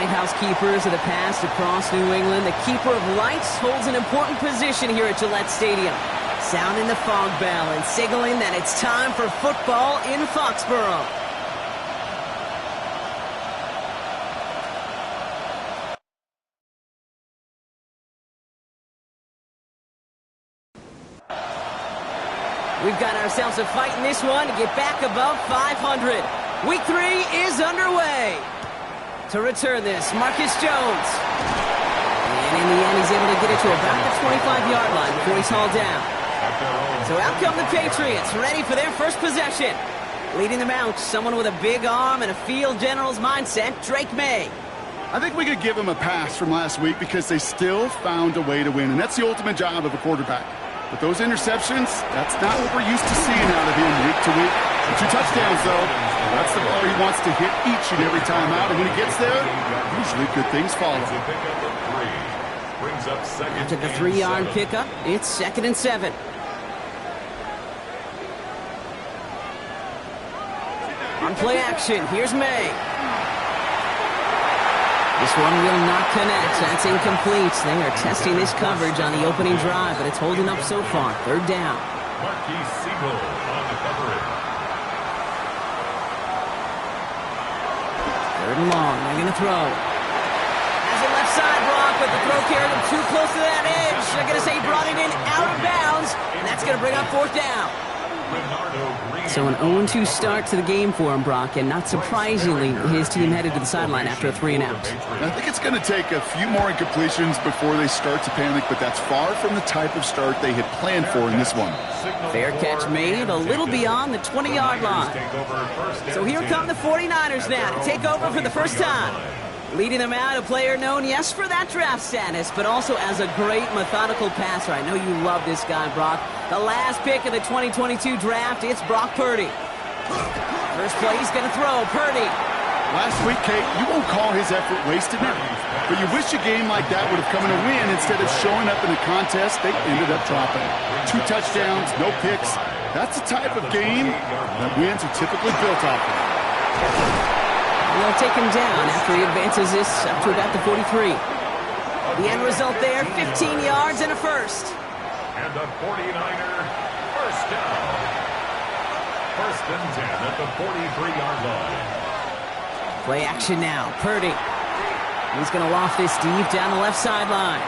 lighthouse keepers of the past across New England. The keeper of lights holds an important position here at Gillette Stadium, sounding the fog bell and signaling that it's time for football in Foxborough. We've got ourselves a fight in this one to get back above 500. Week 3 is underway. To return this, Marcus Jones. And in the end, he's able to get it to about the 25-yard line before he's hauled down. So out come the Patriots, ready for their first possession. Leading them out, someone with a big arm and a field general's mindset, Drake May. I think we could give him a pass from last week because they still found a way to win, and that's the ultimate job of a quarterback. But those interceptions, that's not what we're used to seeing out of him week to week. 2 touchdowns, though. That's the ball he wants to hit each and every time out. And when he gets there, usually good things follow. After the 3-yard pickup, it's 2nd and 7. On play action, here's May. This one will not connect. That's incomplete. They are testing this coverage on the opening drive, but it's holding up so far. 3rd down. Marquis Siegel on the coverage. 3rd and long. They're going to throw. Has a left side block, but the throw carried him too close to that edge. They're going to say he brought it in out of bounds, and that's going to bring up 4th down. So an 0-2 start to the game for him, Brock, and not surprisingly, his team headed to the sideline after a 3-and-out. I think it's going to take a few more incompletions before they start to panic, but that's far from the type of start they had planned for in this one. Fair catch made, a little beyond the 20-yard line. So here come the 49ers now to take over for the first time. Leading them out, a player known, yes, for that draft status, but also as a great methodical passer. I know you love this guy, Brock. The last pick of the 2022 draft, it's Brock Purdy. First play, he's going to throw. Purdy. Last week, Kate, you won't call his effort wasted now, but you wish a game like that would have come in a win instead of showing up in a contest they ended up dropping. 2 touchdowns, no picks. That's the type of game that wins are typically built off of. They'll take him down after he advances this up to about the 43. The end result there, 15 yards and a first. And the 49er first down. 1st and 10 at the 43-yard line. Play action now. Purdy. He's going to loft this deep down the left sideline.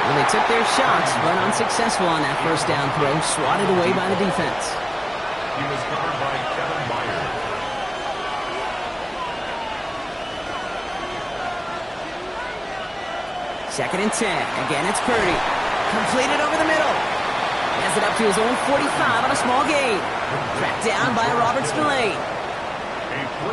Well, they took their shots, but unsuccessful on that first down throw. Swatted away by the defense. He was covered by Kevin Byard. 2nd and 10. Again, it's Purdy. Completed over the middle. He has it up to his own 45 on a small gain. Tracked down by Robert Spillane.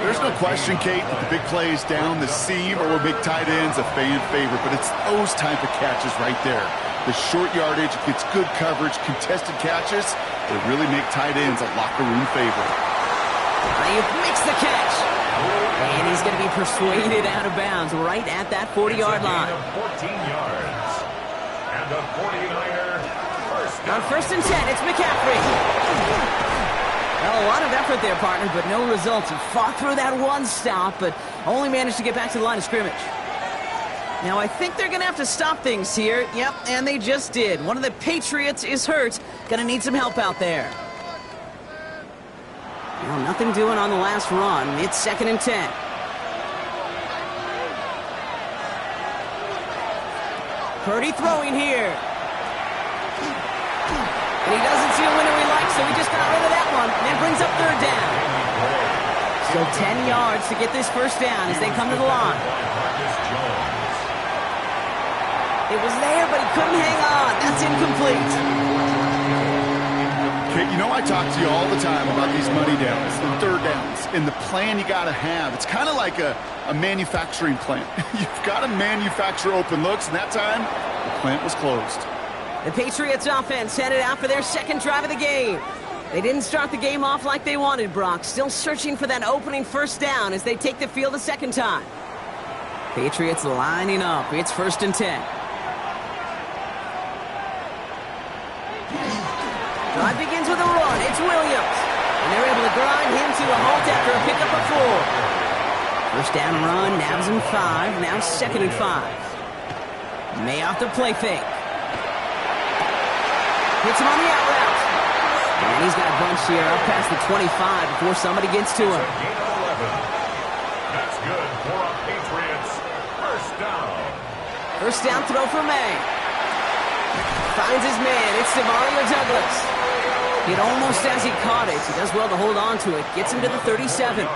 There's no question, Kate, that the big plays down the seam or with big tight ends a fan favorite, but it's those type of catches right there. The short yardage, gets good coverage, contested catches, they really make tight ends a locker room favorite. Ayuk makes the catch. And he's going to be persuaded out of bounds right at that 40-yard line. 14 yards. And the 49er first down. On 1st and 10, it's McCaffrey. Well, a lot of effort there, partner, but no results. He fought through that one stop, but only managed to get back to the line of scrimmage. Now, I think they're going to have to stop things here. Yep, and they just did. One of the Patriots is hurt. Going to need some help out there. Well, nothing doing on the last run. It's 2nd and 10. Purdy throwing here. And he doesn't see a winner he likes, so he just got rid of that one. And then brings up 3rd down. Still 10 yards to get this first down as they come to the line. It was there, but he couldn't hang on. That's incomplete. Okay, you know I talk to you all the time about these money downs and 3rd downs and the plan you got to have. It's kind of like a manufacturing plant. You've got to manufacture open looks, and that time, the plant was closed. The Patriots offense headed out for their 2nd drive of the game. They didn't start the game off like they wanted, Brock. Still searching for that opening first down as they take the field a 2nd time. Patriots lining up. It's 1st and 10. Drive begins with a run. It's Williams. And they're able to grind him to a halt after a pickup of 4. First down run, nabs him 5, now 2nd and 5. May off the play fake. Hits him on the out route. And he's got a bunch here up past the 25 before somebody gets to him. Gain of 11. That's good for a Patriots first down. First down throw for May. Finds his man. It's Demario Douglas. It almost as he caught it. He does well to hold on to it. Gets him to the 37.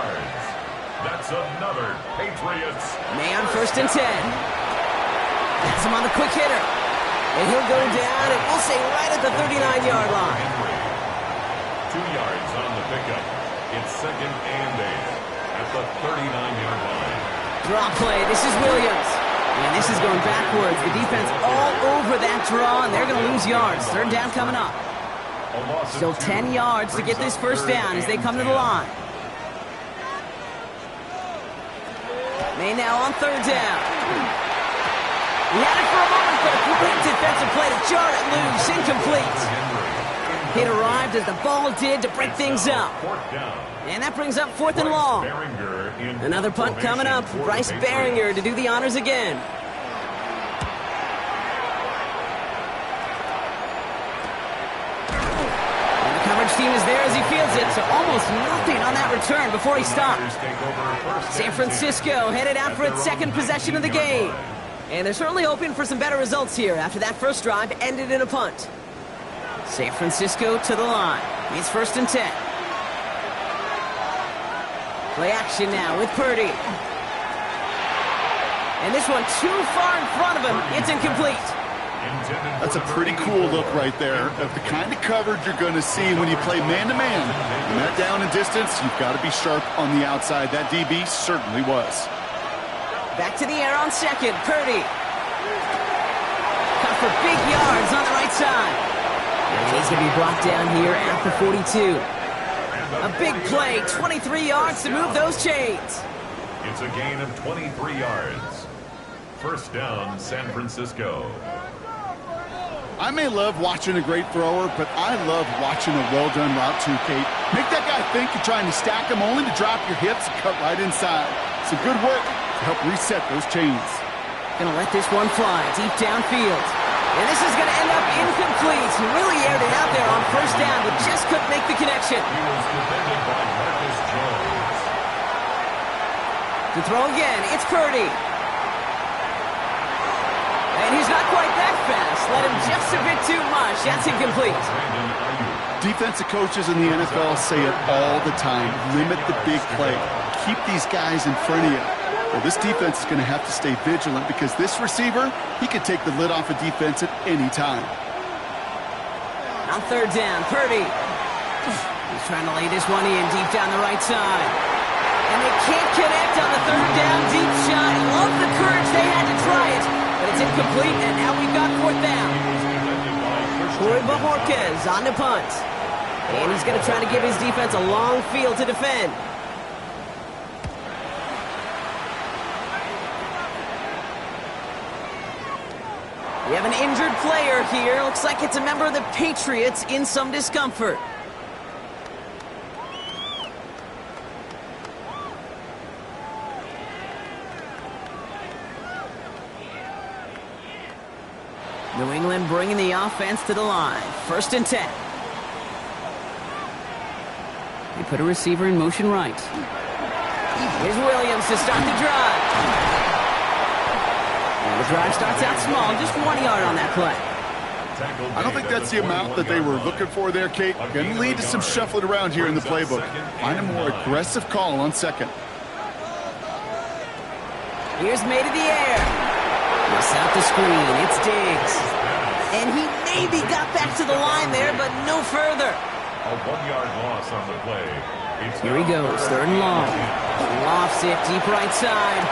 That's another Patriots. May on 1st and 10. Has him on the quick hitter. And he'll go down, and we'll say right at the 39-yard line. 2 yards on the pickup. It's 2nd and 8 at the 39-yard line. Draw play. This is Williams. And this is going backwards. The defense all over that draw, and they're going to lose yards. 3rd down coming up. Still 10 yards to get this first down as they come to the line. May now on 3rd down. He had it for a moment, but a great defensive play to jar it loose. Incomplete. Hit arrived as the ball did to break things up. And that brings up 4th and long. Another punt coming up. Bryce Baringer to do the honors again. And the coverage team is there as he fields it, so almost nothing on that return before he stopped. San Francisco headed out for its 2nd possession of the game. And they're certainly hoping for some better results here after that first drive ended in a punt. San Francisco to the line. It's 1st and 10. Play action now with Purdy. And this one too far in front of him. It's incomplete. That's a pretty cool look right there of the kind of coverage you're going to see when you play man-to-man. And that down and distance, you've got to be sharp on the outside. That DB certainly was. Back to the air on 2nd. Purdy. Cut for big yards on the right side. And he's going to be brought down here at the 42. A big play, 23 yards to move those chains. It's a gain of 23 yards. First down, San Francisco. I may love watching a great thrower, but I love watching a well-done route too, Kate. Make that guy think you're trying to stack him only to drop your hips and cut right inside. Some good work to help reset those chains. Gonna let this one fly deep downfield. And this is gonna end up incomplete. He really aired it out there on 1st down, but just couldn't make the connection. He was defended by Marcus Jones. To throw again, it's Purdy. And he's not quite that fast. Let him just a bit too much. That's incomplete. Defensive coaches in the NFL say it all the time. Limit the big play. Keep these guys in front of you. Well, this defense is going to have to stay vigilant because this receiver, he could take the lid off a defense at any time. On 3rd down, Purdy. He's trying to lay this one in deep down the right side. And they can't connect on the 3rd down deep shot. Love the courage they had to try it. But it's incomplete, and now we've got 4th down. Corey Bajorquez on the punt. And he's going to try to give his defense a long field to defend. We have an injured player here. Looks like it's a member of the Patriots in some discomfort. New England bringing the offense to the line. 1st and 10. They put a receiver in motion right. Here's Williams to start the drive. And the drive starts out small, just 1 yard on that play. I don't think that's the amount that they were looking for there, Kate. Going to lead to some shuffling around here in the playbook. Find a more aggressive call on 2nd. Here's May to the air. It's out the screen. It's Diggs. And he maybe got back to the line there, but no further. A 1-yard loss on the play. Here he goes, 3rd and long. Lofts it deep right side.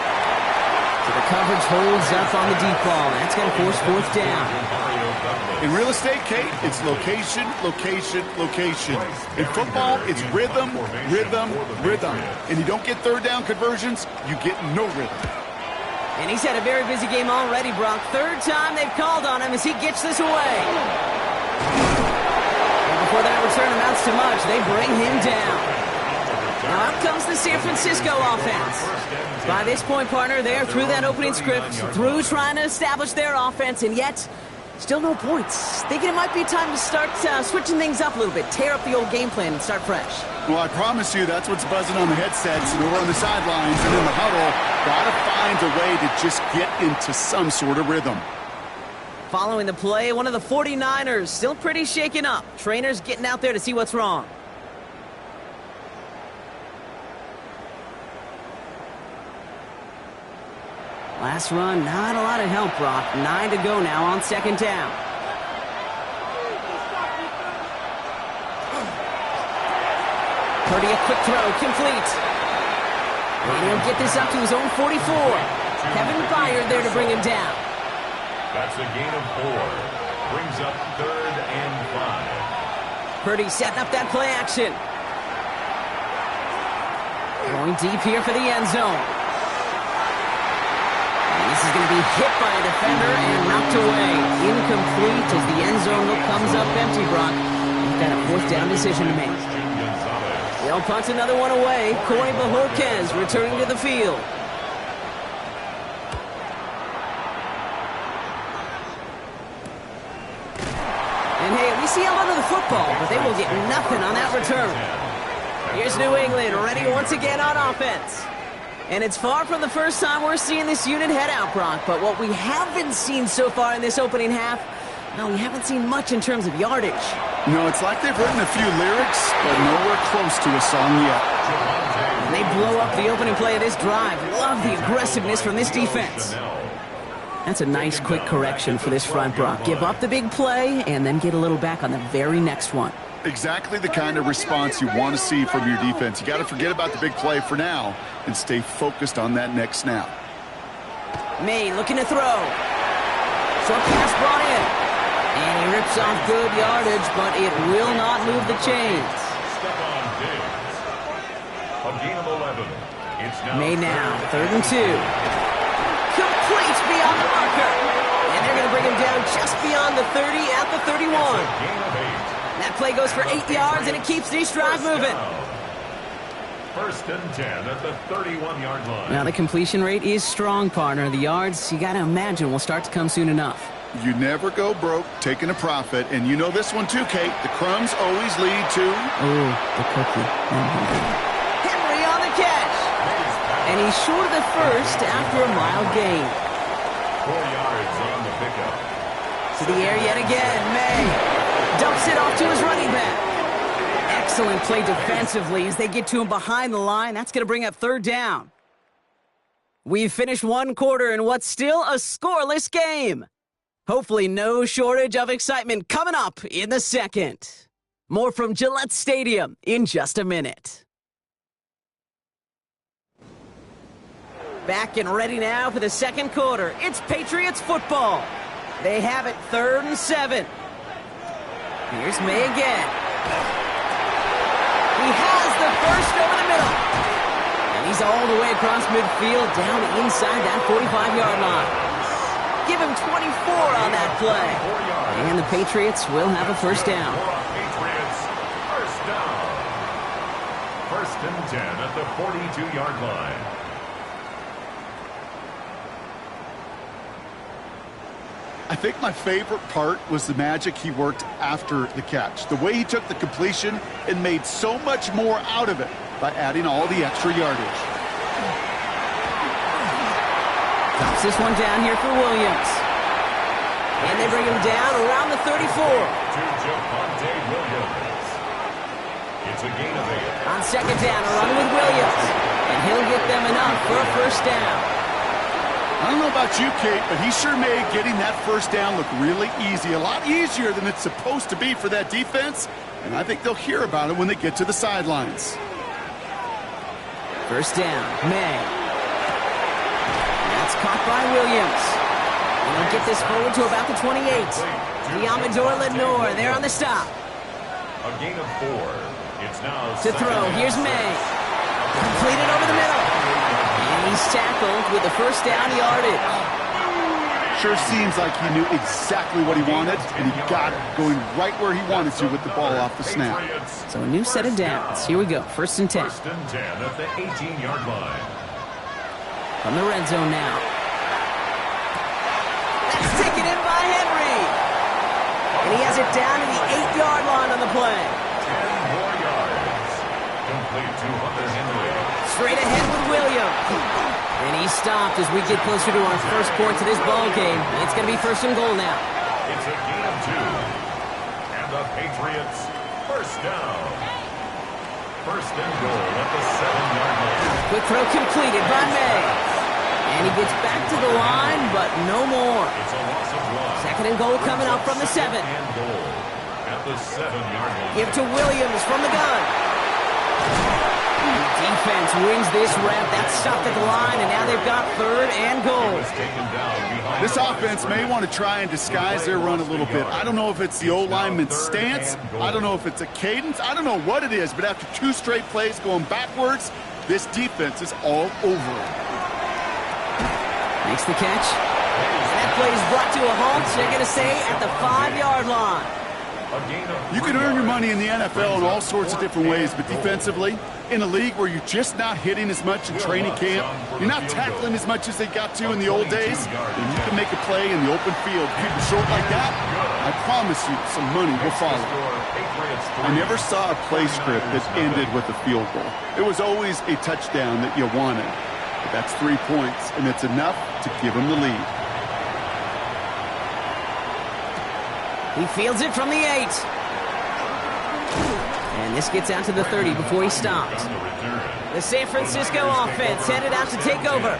So the coverage holds up on the deep ball. That's going to force 4th down. In real estate, Kate, it's location, location, location. In football, it's rhythm, rhythm, rhythm. And you don't get 3rd down conversions, you get no rhythm. And he's had a very busy game already, Brock. 3rd time they've called on him as he gets this away. And before that return amounts to much, they bring him down. Now out comes the San Francisco offense. By this point, partner, they're through that opening script, through trying to establish their offense, and yet still no points. Thinking it might be time to start switching things up a little bit, tear up the old game plan and start fresh. Well, I promise you that's what's buzzing on the headsets and over on the sidelines and in the huddle. Got to find a way to just get into some sort of rhythm. Following the play, one of the 49ers still pretty shaken up. Trainers getting out there to see what's wrong. Last run, not a lot of help, Brock. 9 to go now on second down. Purdy, a quick throw, complete. And he'll get this up to his own 44. Kevin Byard there to bring him down. That's a gain of 4. Brings up 3rd and 5. Purdy setting up that play action. Going deep here for the end zone. This is going to be hit by a defender and knocked away. Incomplete as the end zone look comes up empty, Brock. You've got a 4th down decision to make. They'll punt another one away. Corey Bojorquez returning to the field. And hey, at least he held onto the football, but they will get nothing on that return. Here's New England ready once again on offense. And it's far from the first time we're seeing this unit head out, Brock. But what we haven't seen so far in this opening half, no, we haven't seen much in terms of yardage. No, it's like they've written a few lyrics, but nowhere close to a song yet. And they blow up the opening play of this drive. Love the aggressiveness from this defense. That's a nice quick correction for this front, Brock. Give up the big play and then get a little back on the very next one. Exactly the kind of response you want to see from your defense. You got to forget about the big play for now and stay focused on that next snap. May looking to throw. Short pass brought in. And he rips off good yardage, but it will not move the chains. Stephon Diggs. A gain of 11. It's now May now, 3rd and 2. Complete beyond the marker. And they're going to bring him down just beyond the 30 at the 31. gain of 8. That play goes for 8 yards, and it keeps this drive moving. 1st and 10 at the 31-yard line. Now, the completion rate is strong, partner. The yards, you got to imagine, will start to come soon enough. You never go broke taking a profit, and you know this one too, Kate. The crumbs always lead to... Oh, the cookie. Henry on the catch. And he's short of the first after a mild gain. 4 yards on the pickup. To the air yet again, May. Dumps it off to his running back. Excellent play defensively as they get to him behind the line. That's going to bring up 3rd down. We've finished 1 quarter in what's still a scoreless game. Hopefully no shortage of excitement coming up in the 2nd. More from Gillette Stadium in just a minute. Back and ready now for the 2nd quarter. It's Patriots football. They have it 3rd and 7. Here's May again. He has the first over the middle. And he's all the way across midfield down inside that 45-yard line. Give him 24 on that play. And the Patriots will have a 1st down. Patriots, 1st down. 1st and 10 at the 42-yard line. I think my favorite part was the magic he worked after the catch. The way he took the completion and made so much more out of it by adding all the extra yardage. Drops this one down here for Williams. And they bring him down around the 34. To Javonte Williams. It's a gain of 8. On 2nd down, a run with Williams. And he'll get them enough for a 1st down. I don't know about you, Kate, but he sure made getting that 1st down look really easy. A lot easier than it's supposed to be for that defense. And I think they'll hear about it when they get to the sidelines. 1st down, May. That's caught by Williams. And he'll get this forward to about the 28. Diamador Lenore there on the stop. A gain of 4. It's now To throw, here's May. Completed over the middle. And he's tackled with the 1st down yardage. Sure seems like he knew exactly what he wanted, and he got it, going right where he wanted to with the ball off the snap. So a new set of downs. Here we go, 1st and 10. 1st and 10 at the 18-yard line. From the red zone now. That's taken in by Henry. And he has it down to the 8-yard line on the play. 10 more yards. Complete to Hunter Henry. Straight ahead with Williams. And he's stopped as we get closer to our first points of this ball game. It's going to be 1st and goal now. It's a gain of 2. And the Patriots, 1st down. 1st and goal at the 7-yard line. Quick throw completed by May. And he gets back to the line, but no more. It's a loss of 1. 2nd and goal coming up from the 7. 2nd and goal at the 7-yard line. Give to Williams from the gun. Defense wins this rep. That's stopped at the line, and now they've got 3rd and goal. This offense may want to try and disguise their run a little bit. I don't know if it's the O-lineman's stance. I don't know if it's a cadence. I don't know what it is, but after 2 straight plays going backwards, this defense is all over it. Makes the catch. That play is brought to a halt, so they're going to say at the 5-yard line. You can earn your money in the NFL in all sorts of different ways, but defensively, in a league where you're just not hitting as much in training camp, you're not tackling as much as they got to in the old days, and you can make a play in the open field. Keep it short like that, I promise you some money will follow. I never saw a play script that ended with a field goal. It was always a touchdown that you wanted. But that's 3 points, and it's enough to give them the lead. He fields it from the 8. And this gets out to the 30 before he stops. The San Francisco offense headed out to take over.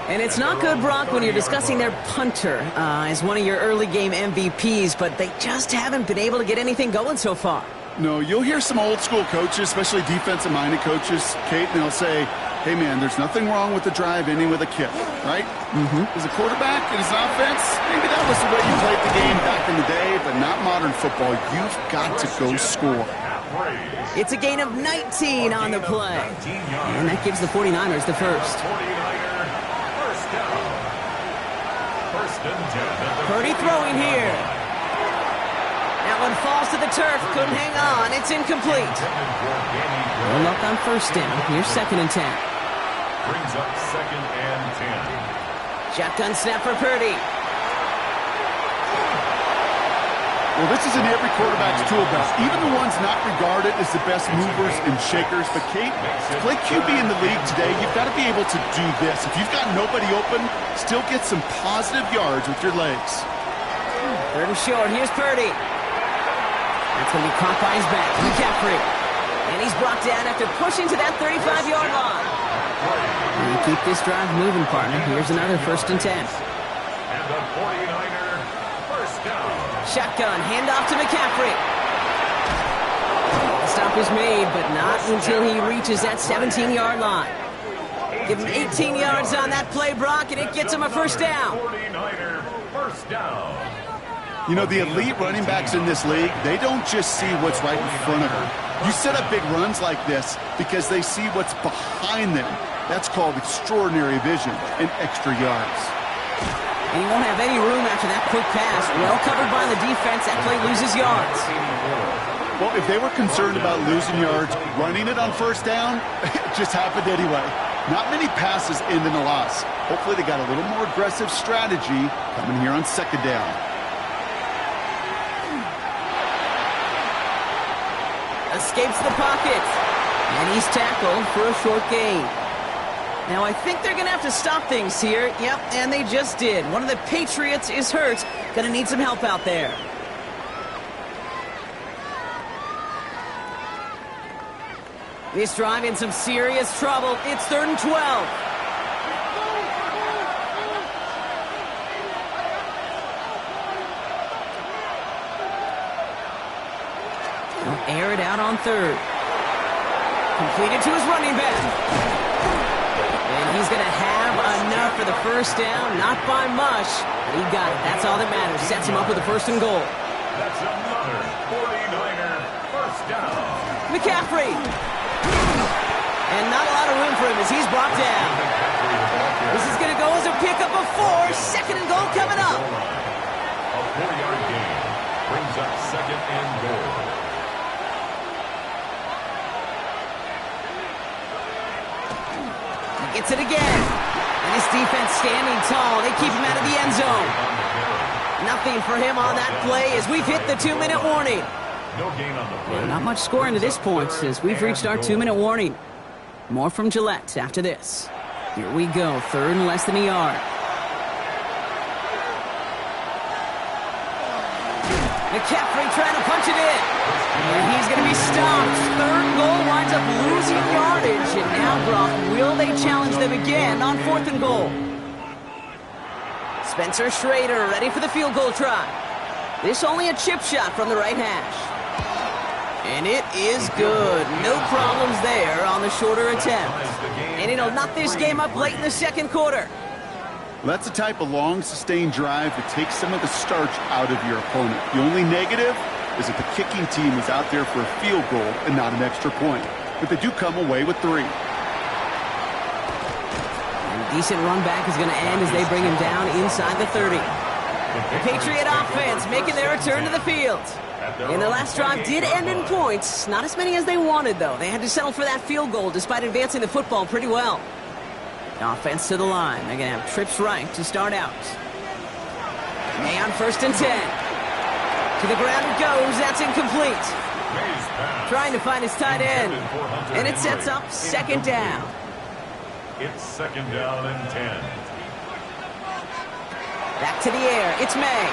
And it's not good, Brock, when you're discussing their punter as one of your early game MVPs, but they just haven't been able to get anything going so far. No, you'll hear some old school coaches, especially defensive-minded coaches, Kate, and they'll say, hey, man, there's nothing wrong with the drive ending with a kick, right? As a quarterback in his offense, maybe that was the way you played the game back in the day, but not modern football. You've got to go score. It's a gain of 19 on the play. And that gives the 49ers the first. Purdy throwing here. That one falls to the turf. Couldn't hang on. It's incomplete. No luck on 1st down. Here's 2nd and 10. Brings up 2nd and 10. Shotgun snap for Purdy. Well, this is in every quarterback's tool belt, even the ones not regarded as the best movers and shakers. But, Kate, to play QB in the league today, you've got to be able to do this. If you've got nobody open, still get some positive yards with your legs. 3rd and short. Here's Purdy. That's going to be caught by his back. McCaffrey. And he's brought down after pushing to that 35-yard line. And you keep this drive moving, partner. Here's another 1st and 10. And the 49er, 1st down. Shotgun, handoff to McCaffrey. The stop is made, but not until he reaches that 17-yard line. Give him 18 yards on that play, Brock, and it gets him a 1st down. 49er, 1st down. You know, the elite running backs in this league, they don't just see what's right in front of them. You set up big runs like this because they see what's behind them. That's called extraordinary vision and extra yards. And he won't have any room after that quick pass. Well covered by the defense. That play loses yards. Well, if they were concerned about losing yards, running it on 1st down, it just happened anyway. Not many passes end in a loss. Hopefully they got a little more aggressive strategy coming here on 2nd down. Escapes the pocket. And he's tackled for a short gain. Now, I think they're going to have to stop things here. Yep, and they just did. One of the Patriots is hurt. Going to need some help out there. This drive in some serious trouble. It's 3rd and 12. They'll air it out on 3rd. Completed to his running back. And he's going to have enough for the 1st down. Not by much, but he got it. That's all that matters. Sets him up with a 1st and goal. That's another 49er 1st down. McCaffrey. And not a lot of room for him as he's brought down. This is going to go as a pickup of 4. Second and goal coming up. A 4-yard gain brings up second and goal. He gets it again. And his defense standing tall. They keep him out of the end zone. Nothing for him on that play as we've hit the 2-minute warning. No gain on the play. Not much scoring to this point as we've reached our 2-minute warning. More from Gillette after this. Here we go, third and less than a yard. McCaffrey trying to punch it in. And he's going to be stopped. Third goal winds up losing yardage. And now, Brock, will they challenge them again on 4th and goal? Spencer Schrader ready for the field goal try. This only a chip shot from the right hash. And it is good. No problems there on the shorter attempt. And it'll knock this game up late in the second quarter. Well, that's the type of long, sustained drive that takes some of the starch out of your opponent. The only negative is that the kicking team is out there for a field goal and not an extra point. But they do come away with 3. And a decent run back is going to end as they bring him down inside the 30. The Patriot offense making their return to the field. And the last drive did end in points. Not as many as they wanted, though. They had to settle for that field goal despite advancing the football pretty well. Offense to the line. They're going to have trips right to start out. May on 1st and 10. To the ground it goes. That's incomplete. Trying to find his tight end. And it sets up second down. It's second down and 10. Back to the air. It's May.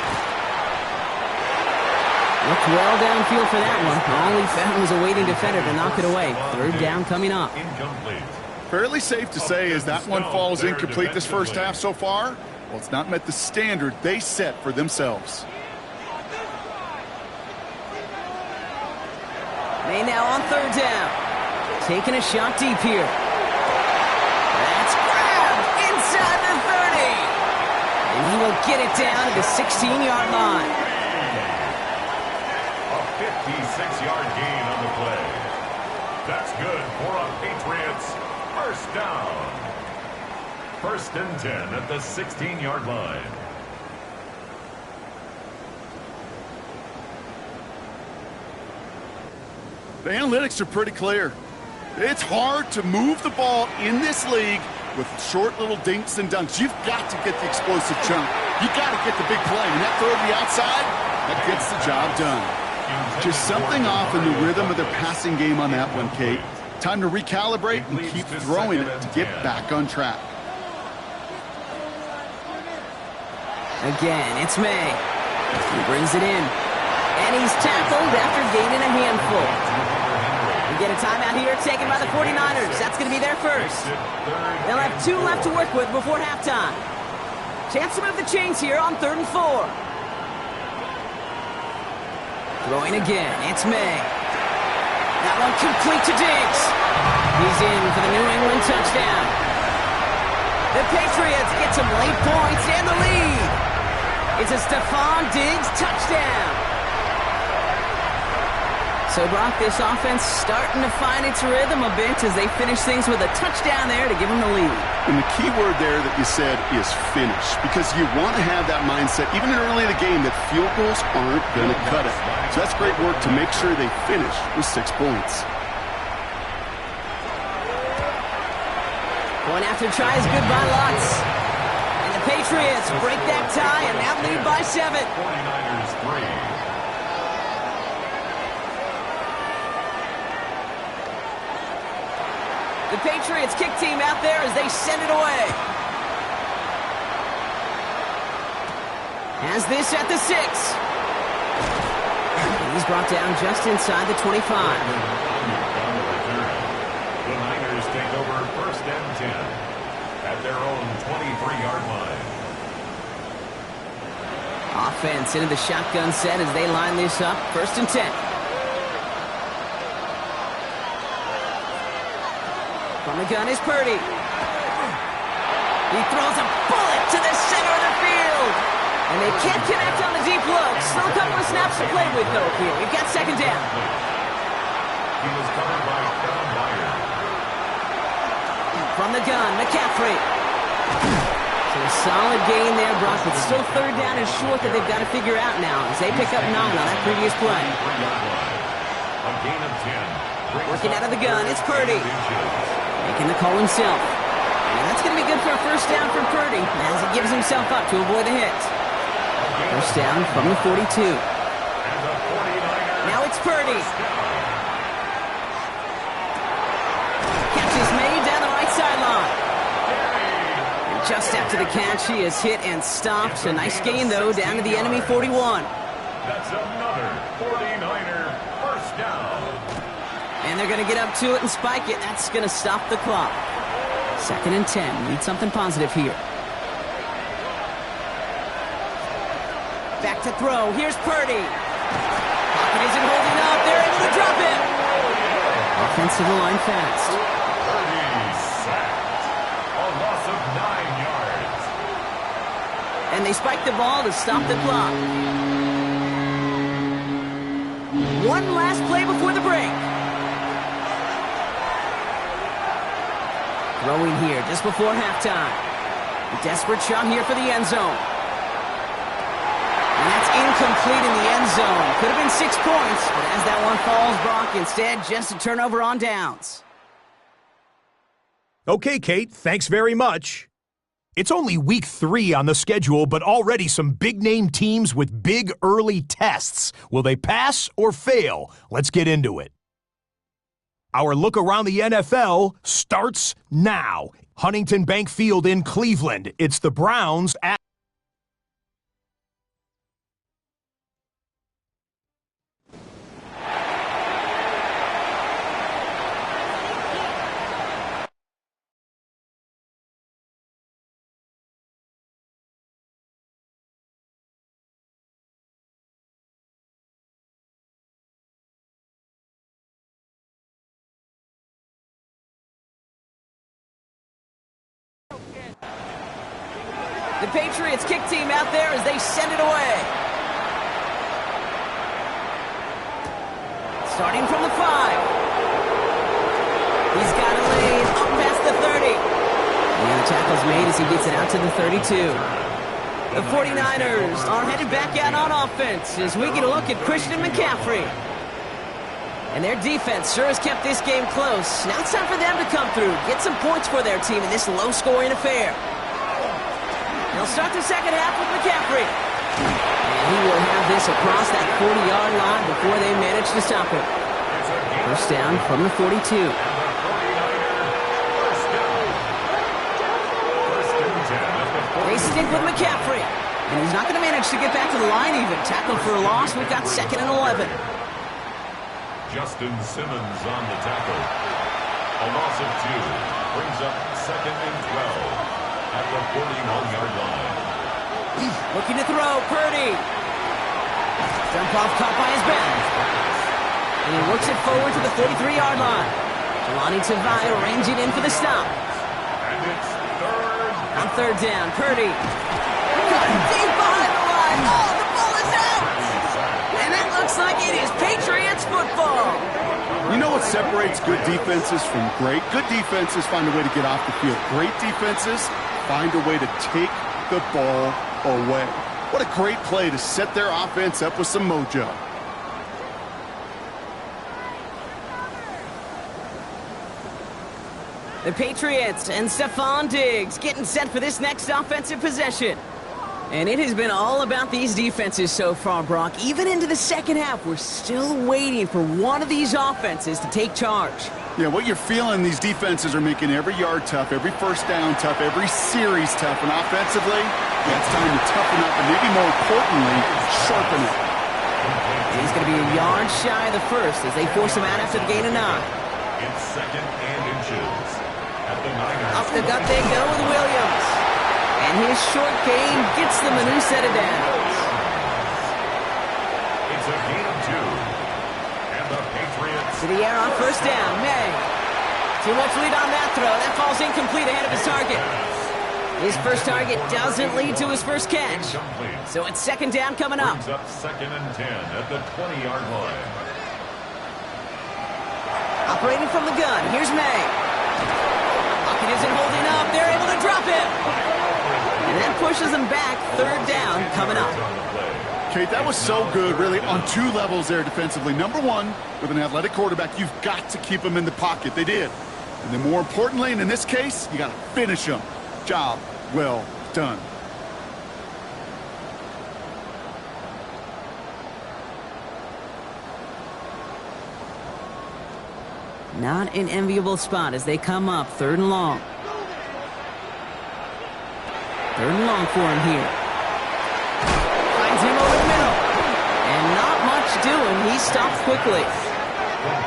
Looked well downfield for that one. All he found was a waiting defender to knock it away. Third down coming up. Incomplete. Fairly safe to say as that one falls incomplete this first half so far. Well, it's not met the standard they set for themselves. May now on 3rd down. Taking a shot deep here. That's grabbed inside the 30. And he will get it down to the 16-yard line. A 56-yard gain on the play. That's good for a Patriots first down. 1st and 10 at the 16-yard line. The analytics are pretty clear. It's hard to move the ball in this league with short little dinks and dunks. You've got to get the explosive chunk. You've got to get the big play. And that throw to the outside, that gets the job done. Just something off in the rhythm of their passing game on that one, Kate. Time to recalibrate and keep throwing it to get back on track. Again, it's May. He brings it in. And he's tackled after gaining a handful. We get a timeout here taken by the 49ers. That's going to be their first. They'll have 2 left to work with before halftime. Chance to move the chains here on 3rd and 4. Throwing again. It's May. That one complete to Diggs. He's in for the New England touchdown. The Patriots get some late points and the lead. It's a Stephon Diggs touchdown. So, Brock, this offense starting to find its rhythm a bit as they finish things with a touchdown there to give them the lead. And the key word there that you said is finish, because you want to have that mindset, even early in the game, that field goals aren't going to cut it. So that's great work to make sure they finish with 6 points. Going after tries good by lots. And the Patriots break that tie and now lead by 7. 49ers 3. The Patriots kick team out there as they send it away. Has this at the 6. He's brought down just inside the 25. The Niners take over 1st and 10 at their own 23-yard line. Offense into the shotgun set as they line this up. 1st and 10. From the gun is Purdy. He throws a bullet to the center of the field. And they can't connect on the deep look. Still a couple of snaps to play with, though, here. We've got 2nd down. He was covered by Kevin Byard. From the gun, McCaffrey. So a solid gain there, Brock, but still third down and short that they've got to figure out now as they pick up 9 on that previous play. A gain of 10. Working out of the gun, it's Purdy. Making the call himself. And that's going to be good for a first down for Purdy as he gives himself up to avoid a hit. First down from the 42. Now it's Purdy. Catch is made down the right sideline. And just after the catch, he is hit and stopped. A nice gain, though, down to the enemy 41. That's another 49er first down. And they're going to get up to it and spike it. That's going to stop the clock. 2nd and 10. Need something positive here. Back to throw. Here's Purdy. Pocket isn't holding up. They're able to drop it. Offensive line fast. Purdy sacked. A loss of 9 yards. And they spike the ball to stop the clock. One last play before the break. Throwing here just before halftime. A desperate shot here for the end zone. And that's incomplete in the end zone. Could have been 6 points, but as that one falls, Brock, instead just a turnover on downs. Okay, Kate, thanks very much. It's only week 3 on the schedule, but already some big-name teams with big early tests. Will they pass or fail? Let's get into it. Our look around the NFL starts now. Huntington Bank Field in Cleveland. It's the Browns at... The Patriots kick team out there as they send it away. Starting from the 5. He's got a lead up past the 30. And the tackle's made as he gets it out to the 32. The 49ers are headed back out on offense as we get a look at Christian McCaffrey. And their defense sure has kept this game close. Now it's time for them to come through, get some points for their team in this low-scoring affair. They'll start the second half with McCaffrey. And he will have this across that 40-yard line before they manage to stop him. First down from the 42. They stick with McCaffrey. And he's not going to manage to get back to the line even. Tackle for a loss. We've got 2nd and 11. Justin Simmons on the tackle. A loss of 2 brings up 2nd and 12 at the 41-yard line. Looking to throw, Purdy. Jump off caught by his back. And he works it forward to the 43-yard line. Jelani Tavai arranging in for the stop. And it's 3rd. On 3rd down, Purdy. Got it deep behind the line. Oh, the ball is out. And it looks like it is Patriots football. You know what separates good defenses from great? Good defenses find a way to get off the field. Great defenses find a way to take the ball away. What a great play to set their offense up with some mojo. The Patriots and Stephon Diggs getting set for this next offensive possession. And it has been all about these defenses so far, Brock. Even into the second half, we're still waiting for one of these offenses to take charge. Yeah, what you're feeling, these defenses are making every yard tough, every first down tough, every series tough. And offensively, yeah, it's time to toughen up and maybe more importantly, sharpen it. He's going to be a yard shy of the first as they force him out after the gain of 9. It's 2nd and inches at the 9ers. Off the gut they go with Williams. And his short gain gets them a new set of downs. It's a gain of 2. And the Patriots... To the air on first down, May. Too much lead on that throw. That falls incomplete ahead of his target. His first target doesn't lead to his first catch. Incomplete. So it's 2nd down coming up. Brings up 2nd and 10 at the 20-yard line. Operating from the gun, here's May. Pocket isn't holding up. They're able to drop him. And that pushes them back. Third down coming up. Kate, that was so good, really, on two levels there defensively. Number one, with an athletic quarterback, you've got to keep him in the pocket. They did. And then more importantly, and in this case, you got to finish him. Job well done. Not an enviable spot as they come up. Third and long. Third and long for him here. Finds him over the middle. And not much doing. He stops quickly.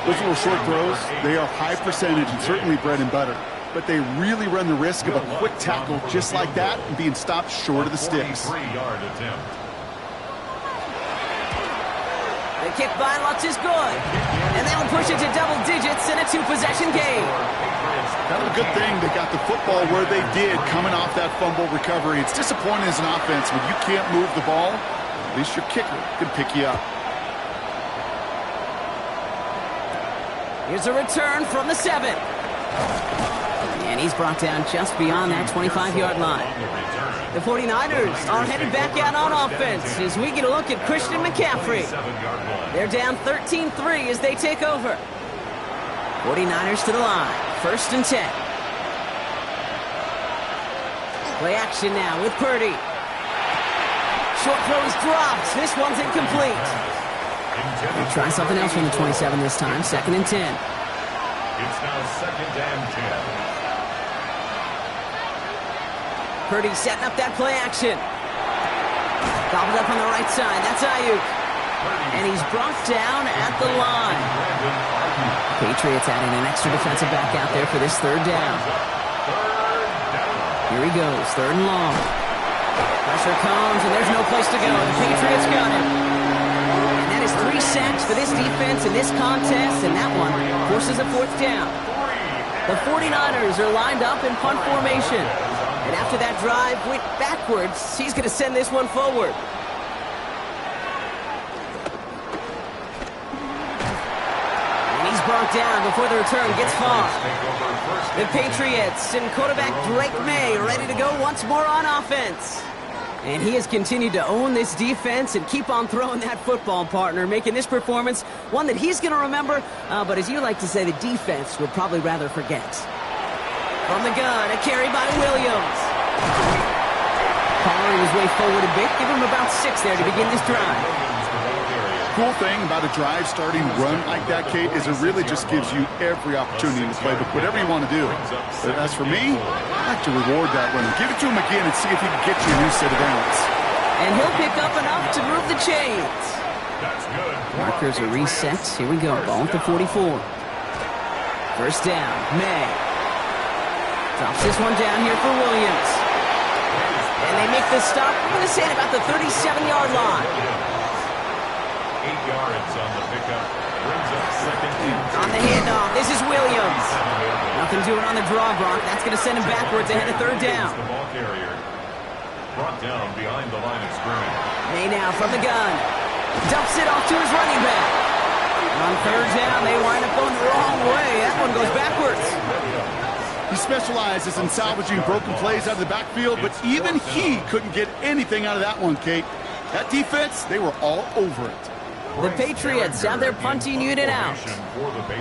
Those little short throws, they are high percentage and certainly bread and butter. But they really run the risk of a quick tackle just like that and being stopped short of the sticks. 43-yard attempt. The kick by Lutz is good. And they'll push it to double digits in a two-possession game. Kind of a good thing they got the football where they did coming off that fumble recovery. It's disappointing as an offense when you can't move the ball. At least your kicker can pick you up. Here's a return from the 7. And he's brought down just beyond that 25-yard line. The 49ers are headed back out on offense as we get a look at Christian McCaffrey. They're down 13-3 as they take over. 49ers to the line. First and 10. Play action now with Purdy. Short throw is dropped. This one's incomplete. We'll try something else from the 27 this time. Second and 10. It's now second and 10. Purdy setting up that play action. Gobbled up on the right side. That's Ayuk. And he's brought down at the line. Patriots adding an extra defensive back out there for this third down. Here he goes. Third and long. Pressure comes, and there's no place to go. The Patriots got it. And that is 3 sacks for this defense in this contest, and that one forces a fourth down. The 49ers are lined up in punt formation. And after that drive went backwards, he's going to send this one forward. And he's brought down before the return gets far. The Patriots and quarterback Drake May ready to go once more on offense. And he has continued to own this defense and keep on throwing that football, partner, making this performance one that he's going to remember, but as you like to say, the defense would probably rather forget. From the gun, a carry by Williams. Powering his way forward a bit, give him about 6 there to begin this drive. Cool thing about a drive starting run like that, Kate, is it really just gives you every opportunity in the playbook, whatever you want to do. But as for me, I like to reward that run. Give it to him again and see if he can get you a new set of downs. And he'll pick up enough to move the chains. That's good. Markers are reset. Here we go. Ball at the 44. First down. May. Drops this one down here for Williams. And they make the stop, I'm going to say at about the 37-yard line. 8 yards on the pickup. Brings up second and 10. On the handoff, this is Williams. Nothing doing on the draw, Brock. That's going to send him backwards ahead of third down. The ball carrier brought down behind the line of scrimmage. May now from the gun. Dumps it off to his running back. And on third down, they wind up going the wrong way. That one goes backwards. He specializes in salvaging broken plays out of the backfield, but even he couldn't get anything out of that one, Kate. That defense, they were all over it. The Patriots have their punting unit out.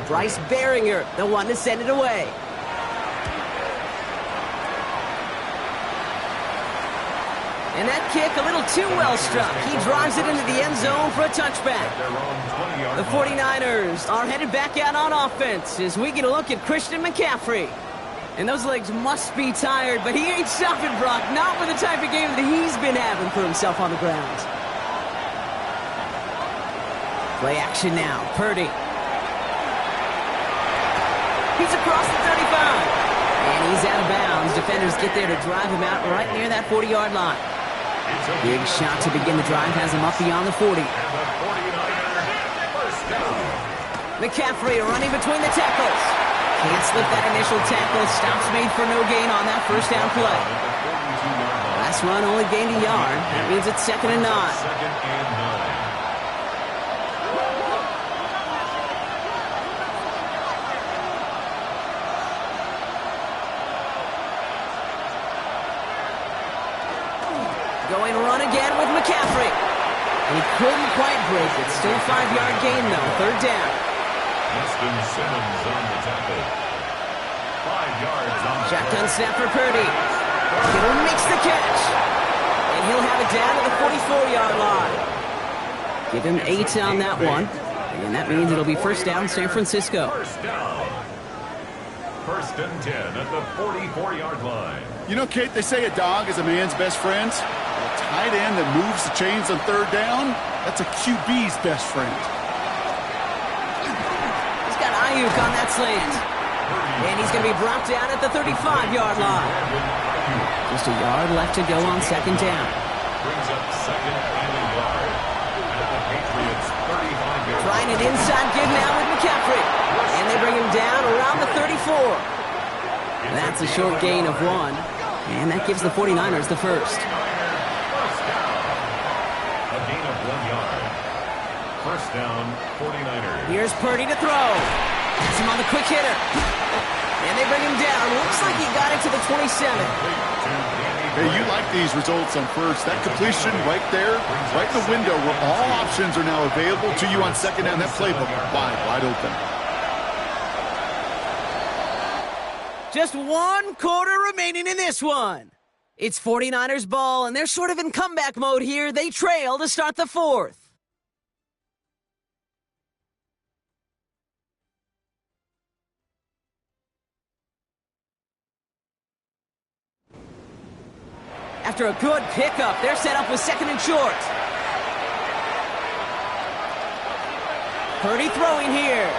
Bryce Baringer, the one to send it away. And that kick a little too well struck. He drives it into the end zone for a touchback. The 49ers are headed back out on offense as we get a look at Christian McCaffrey. And those legs must be tired, but he ain't stopping, Brock. Not with the type of game that he's been having for himself on the ground. Play action now. Purdy. He's across the 35. And he's out of bounds. Defenders get there to drive him out right near that 40-yard line. Big shot to begin the drive. Has him up beyond the 40. McCaffrey running between the tackles. Can't slip that initial tackle. Stops made for no gain on that first down play. Last run only gained a yard. That means it's 2nd and 9. Going run again with McCaffrey. And he couldn't quite break it. Still a 5-yard gain, though. Third down. Justin Simmons on the tackle. 5 yards on the Shotgun snap for Purdy. Kittle makes the catch. And he'll have it down to the 44-yard line. Give him 8 on that one. And that means it'll be first down, San Francisco. First down. First and 10 at the 44-yard line. You know, Kate, they say a dog is a man's best friend. A tight end that moves the chains on third down, that's a QB's best friend. He's got Ayuk on that slant. And he's going to be brought down at the 35-yard line. Just a yard left to go on second down. Brings up second and a yard at the Patriots' 35-yard line. Trying an inside give now with McCaffrey. And they bring him down around the 34. That's a short gain of 1. And that gives the 49ers the first. First down. A gain of 1 yard. First down, 49ers. Here's Purdy to throw. Gets him on the quick hitter. And they bring him down. Looks like he got it to the 27. Hey, you like these results on first. That completion right there, right in the window where all options are now available to you on second down. That playbook wide open. Just 1 quarter remaining in this one. It's 49ers ball, and they're sort of in comeback mode here. They trail to start the fourth. After a good pickup, they're set up with second and short. Purdy throwing here.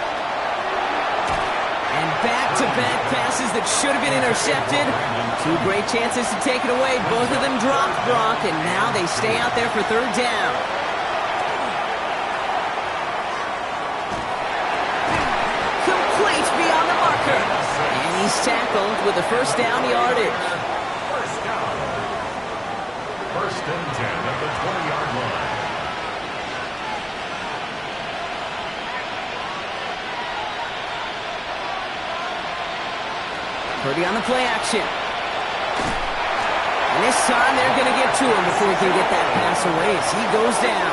And back-to-back passes that should have been intercepted. 2 great chances to take it away. Both of them dropped, Brock, and now they stay out there for third down. Complete beyond the marker. And he's tackled with a first down yardage. First down. First and 10 at the 20-yard line. Purdy on the play action. And this time they're going to get to him before he can get that pass away as he goes down.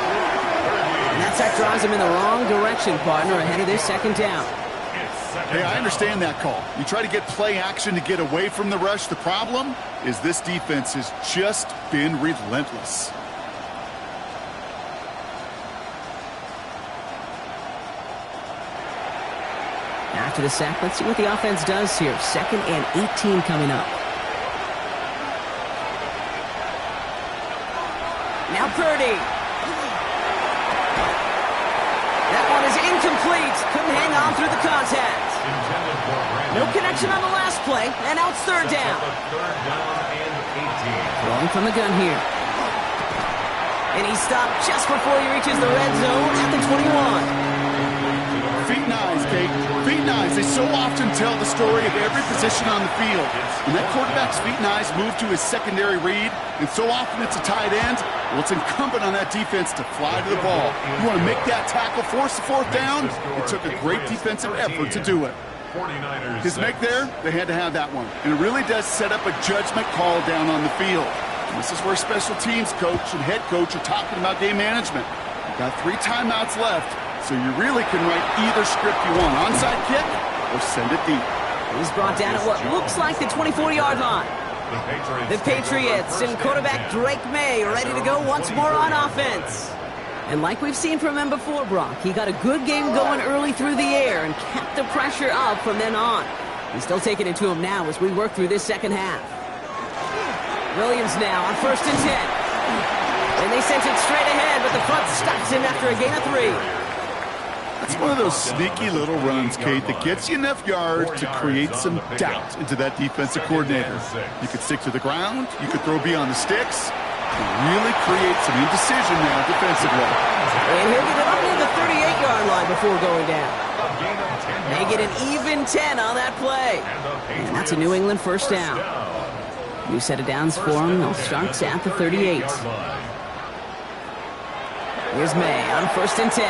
And that drives him in the wrong direction, partner, ahead of this second down. Hey, I understand that call. You try to get play action to get away from the rush. The problem is this defense has just been relentless. After the sack, let's see what the offense does here. Second and 18 coming up. Now Purdy. That one is incomplete. Couldn't hang on through the contact. No connection on the last play, and now it's third down. Third down and 18. Throwing from the gun here. And he stopped just before he reaches the red zone at the 21. Feet and eyes, Kate. Feet and eyes. They so often tell the story of every position on the field. When that quarterback's feet and eyes move to his secondary read, and so often it's a tight end, well, it's incumbent on that defense to fly to the ball. You want to make that tackle, force the fourth down? It took a great defensive effort to do it. His make there, they had to have that one. And it really does set up a judgment call down on the field. And this is where special teams coach and head coach are talking about game management. You've got 3 timeouts left, so you really can write either script you want. Onside kick or send it deep. He's brought down at what looks like the 24-yard line. The Patriots and quarterback Drake May ready to go once more on offense. And like we've seen from him before, Brock, he got a good game going early through the air and kept the pressure up from then on. He's still taking it to him now as we work through this second half. Williams now on first and 10. And they sent it straight ahead, but the front stops him after a gain of 3. It's one of those sneaky little runs, Kate, that gets you enough yards to create some doubt into that defensive coordinator. You could stick to the ground, you could throw beyond the sticks, and really create some indecision now defensively. And he'll get it up near the 38-yard line before going down. They get an even 10 on that play. And that's a New England first down. New set of downs for him. They'll start at the 38. Here's May on first and 10.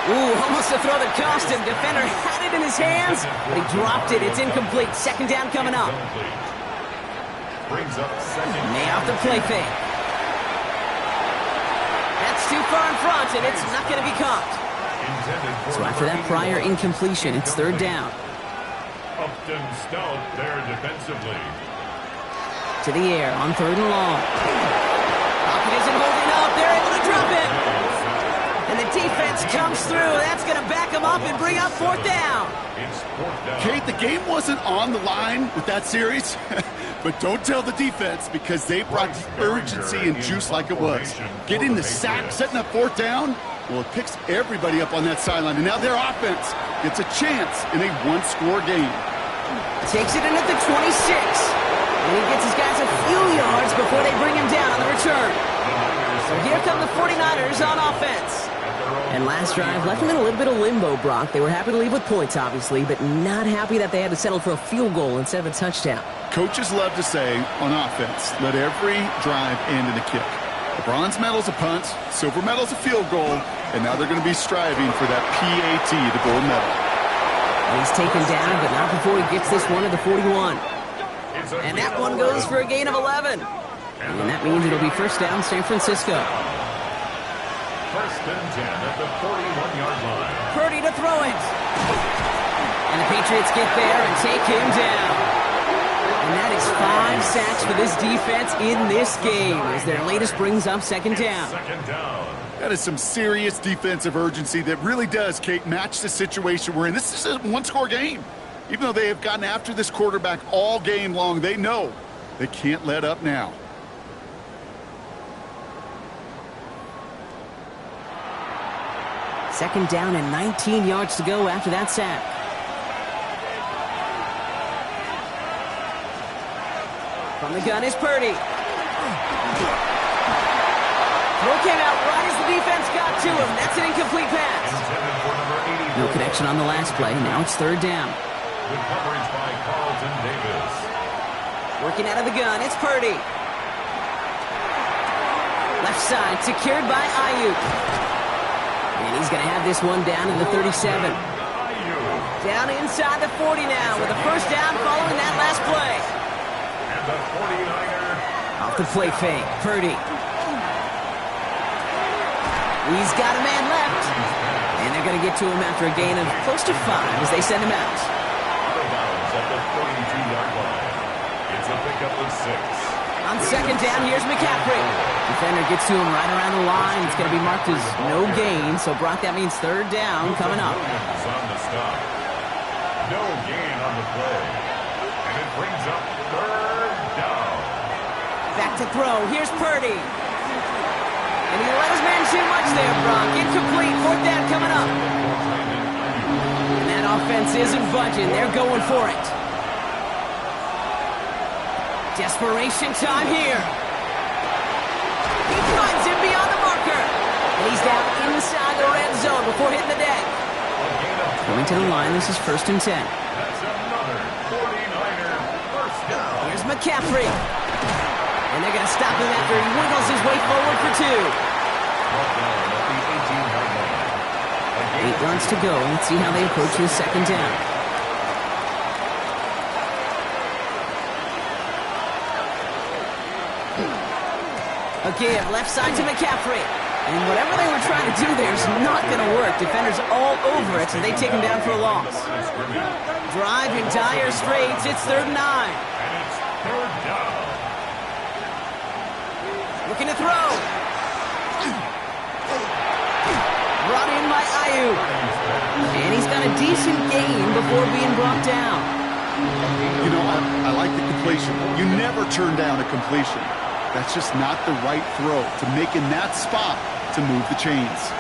Ooh, almost a throw that cost him. Defender had it in his hands, but he dropped it. It's incomplete. Second down coming up. brings up second. May off the play fake. That's too far in front, and it's not going to be caught. So after that prior incompletion, it's third down. Upton stout there defensively. To the air on third and long. Pocket isn't holding up. They're able to drop it. And the defense comes through. That's going to back them up and bring up fourth down. It's fourth down. Kate, the game wasn't on the line with that series, but don't tell the defense because they brought the urgency and juice like it was. Getting the sack, setting up fourth down, well, it picks everybody up on that sideline. And now their offense gets a chance in a one-score game. Takes it in at the 26. And he gets his guys a few yards before they bring him down on the return. So here come the 49ers on offense. And last drive left them in a little bit of limbo, Brock. They were happy to leave with points, obviously, but not happy that they had to settle for a field goal instead of a touchdown. Coaches love to say on offense, let every drive end in a kick. The bronze medal's a punt, silver medal's a field goal, and now they're going to be striving for that PAT, the gold medal. And he's taken down, but not before he gets this one to the 41. And that one goes for a gain of 11. And that means it'll be first down San Francisco. First and 10 at the 41-yard line. Purdy to throw it. And the Patriots get there and take him down. And that is 5 sacks for this defense in this game as their latest brings up second down. Second down. That is some serious defensive urgency that really does, Kate, match the situation we're in. This is a one-score game. Even though they have gotten after this quarterback all game long, they know they can't let up now. Second down and 19 yards to go after that sack. From the gun is Purdy. Throw came out right as the defense got to him. That's an incomplete pass. No connection on the last play. Now it's third down. Good coverage by Carlton Davis. Working out of the gun, it's Purdy. Left side, secured by Ayuk. And he's going to have this one down in the 37. Down inside the 40 now with a first down following that last play. And the 49er. Off the play fake, Purdy. He's got a man left. And they're going to get to him after a gain of close to 5 as they send him out. Out of bounds at the 42-yard line. It's a pickup of 6. On second down, here's McCaffrey. Defender gets to him right around the line. It's going to be marked as no gain. So, Brock, that means third down coming up. Williams on the stop. No gain on the play. And it brings up third down. Back to throw. Here's Purdy. And he let his man too much there, Brock. Incomplete. Fourth down coming up. And that offense isn't budging. They're going for it. Desperation time here. He finds him beyond the marker. And he's down inside the red zone before hitting the deck. Coming to the line, this is first and 10. That's another 49er first down. Here's McCaffrey. And they're going to stop him after he wiggles his way forward for 2. Brought down at the 18-yard line. 8 yards to go. Let's see how they approach this second down. A give, left side to McCaffrey. And whatever they were trying to do there is not going to work. Defenders all over it, so they take him down for a loss. Drive in dire straits. It's third and 9. And it's third down. Looking to throw. Brought in by Ayuk. And he's got a decent gain before being brought down. You know, I like the completion. You never turn down a completion. That's just not the right throw to make in that spot to move the chains.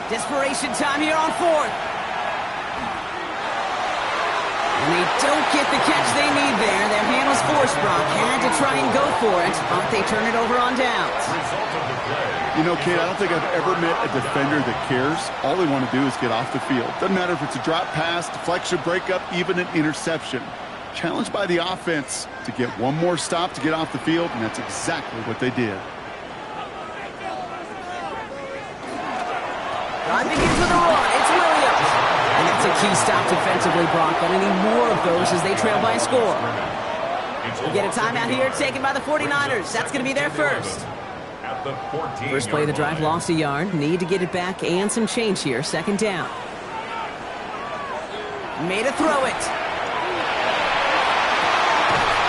Desperation time here on fourth. And they don't get the catch they need there. Their hand was forced, Brock. Had to try and go for it, but they turn it over on downs. Result of the play. You know, Kate, I don't think I've ever met a defender that cares. All they want to do is get off the field. Doesn't matter if it's a drop pass, deflection, breakup, even an interception. Challenged by the offense to get one more stop to get off the field, and that's exactly what they did. Drive begins with a run. It's Williams. And that's a a key stop defensively, Brock. Gonna need more of those as they trail by a score. We get a timeout here taken by the 49ers. That's going to be their first. First play of the drive, lost a yard. Need to get it back and some change here. Second down. Made a throw it.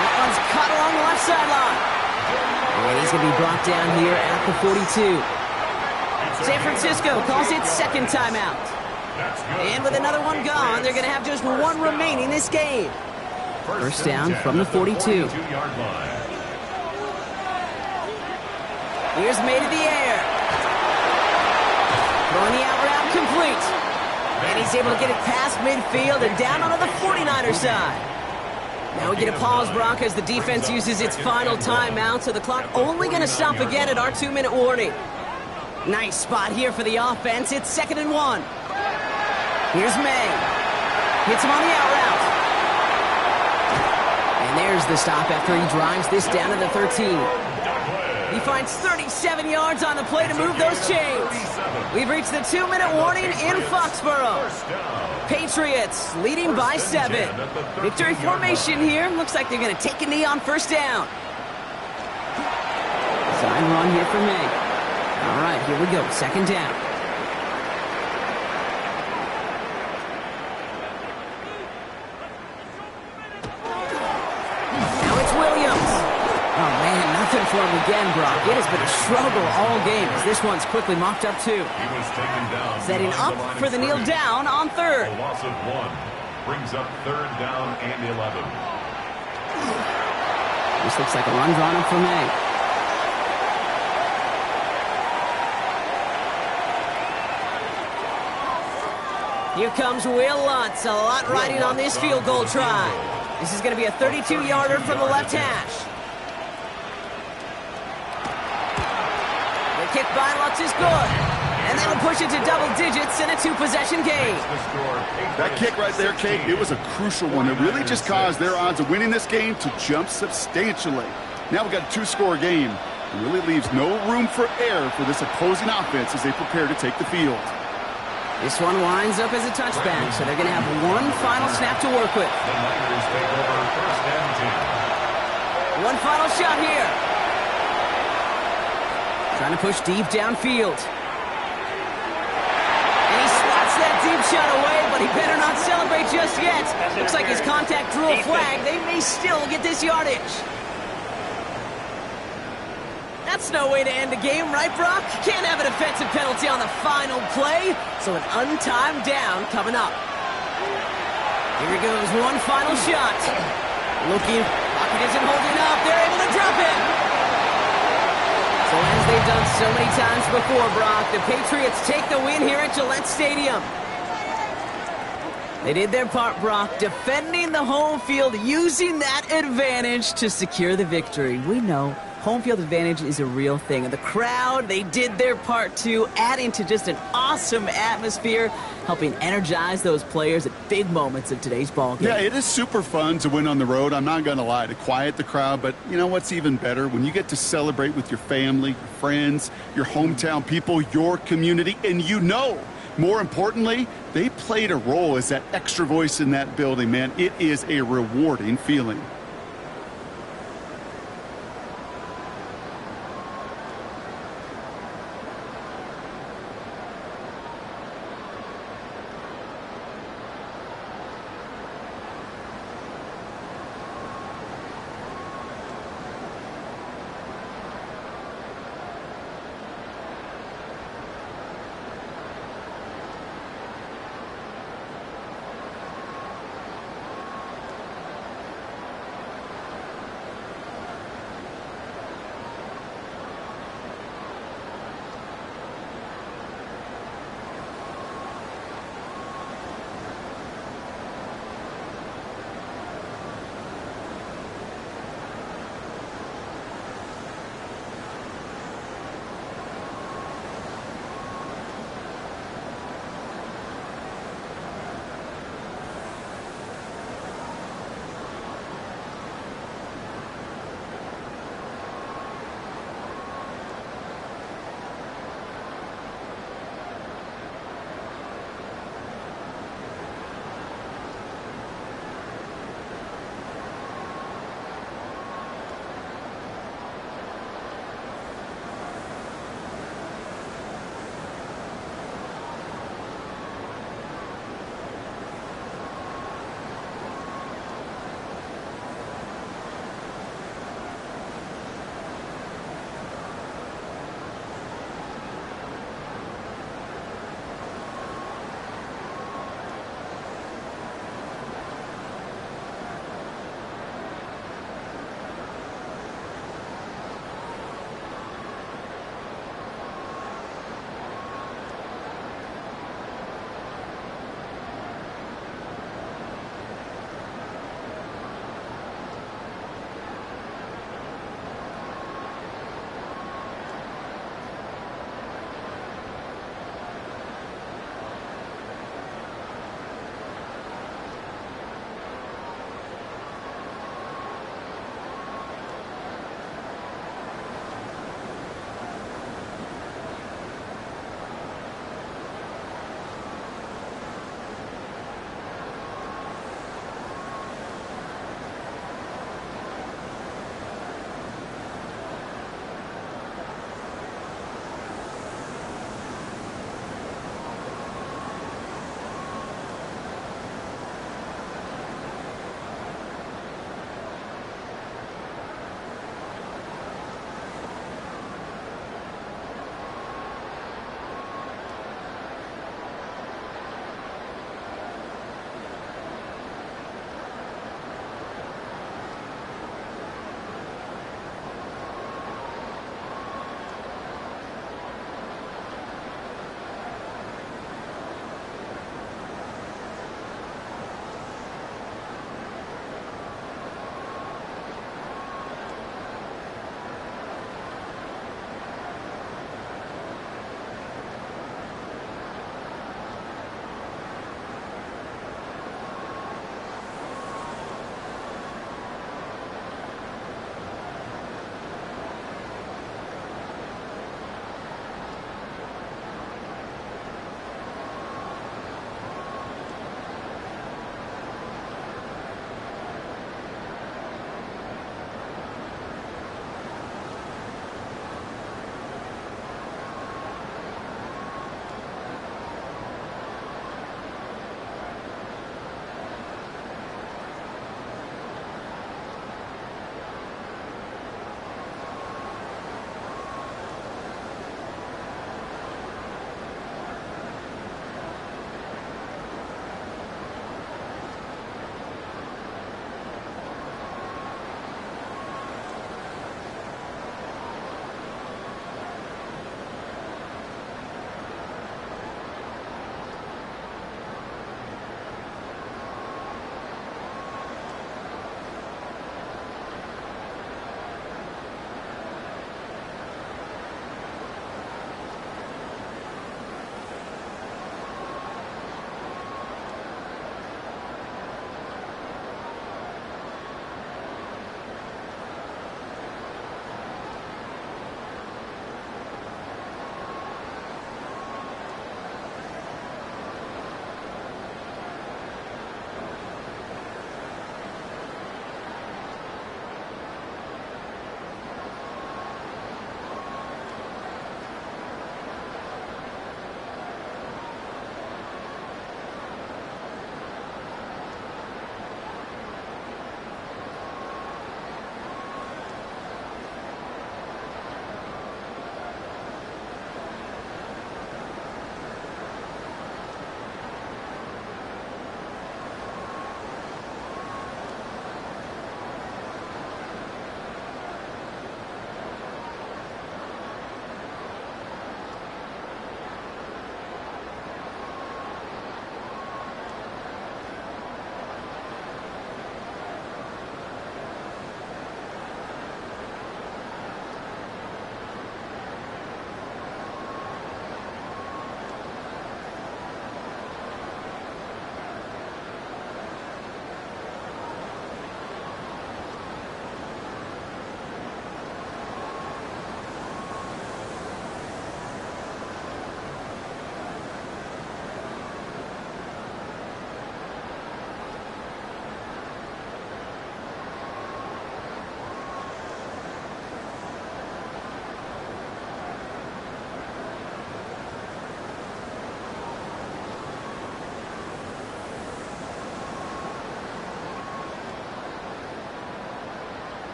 That one's cut along the left sideline. And he's going to be brought down here at the 42. San Francisco calls it second timeout. And with another one gone, they're going to have just one remaining this game. First down from the 42. Here's made in the air. Throwing the out route complete. And he's able to get it past midfield and down onto the 49er side. Now we get a pause, Brock, as the defense uses its final timeout, so the clock only going to stop again at our 2-minute warning. Nice spot here for the offense. It's 2nd and 1. Here's May. Hits him on the out route. And there's the stop after he drives this down to the 13. He finds 37 yards on the play to move those chains. We've reached the 2-minute warning in Foxborough. Patriots leading by 7. Victory formation here. Looks like they're going to take a knee on first down. Sign run here for May. All right, here we go. Second down. Now it's Williams. Oh, man, nothing for him again, Brock. It has been a struggle all game as this one's quickly mopped up, too. Setting up for the kneel down on third. A loss of 1 brings up third down and 11. This looks like a run drawn up for May. Here comes Will Lutz. A lot riding on this field goal try. This is going to be a 32-yarder from the left hash. The kick by Lutz is good. And that'll push it to double digits in a 2-possession game. That kick right there, Kate, it was a crucial one. It really just caused their odds of winning this game to jump substantially. Now we've got a 2-score game. It really leaves no room for error for this opposing offense as they prepare to take the field. This one winds up as a touchback, so they're going to have one final snap to work with. The Niners take over first and 10. One final shot here. Trying to push deep downfield. And he swats that deep shot away, but he better not celebrate just yet. Looks like his contact drew a flag. They may still get this yardage. That's no way to end the game, right, Brock? Can't have a defensive penalty on the final play, so an untimed down coming up. Here he goes, one final shot. Looking, Pocket isn't holding up. They're able to drop it. So as they've done so many times before, Brock, the Patriots take the win here at Gillette Stadium. They did their part, Brock, defending the home field, using that advantage to secure the victory. We know home field advantage is a real thing. And the crowd, they did their part too, adding to just an awesome atmosphere, helping energize those players at big moments of today's ball game. Yeah, it is super fun to win on the road. I'm not going to lie, to quiet the crowd. But you know what's even better? When you get to celebrate with your family, your friends, your hometown people, your community, and you know, more importantly, they played a role as that extra voice in that building, man. It is a rewarding feeling.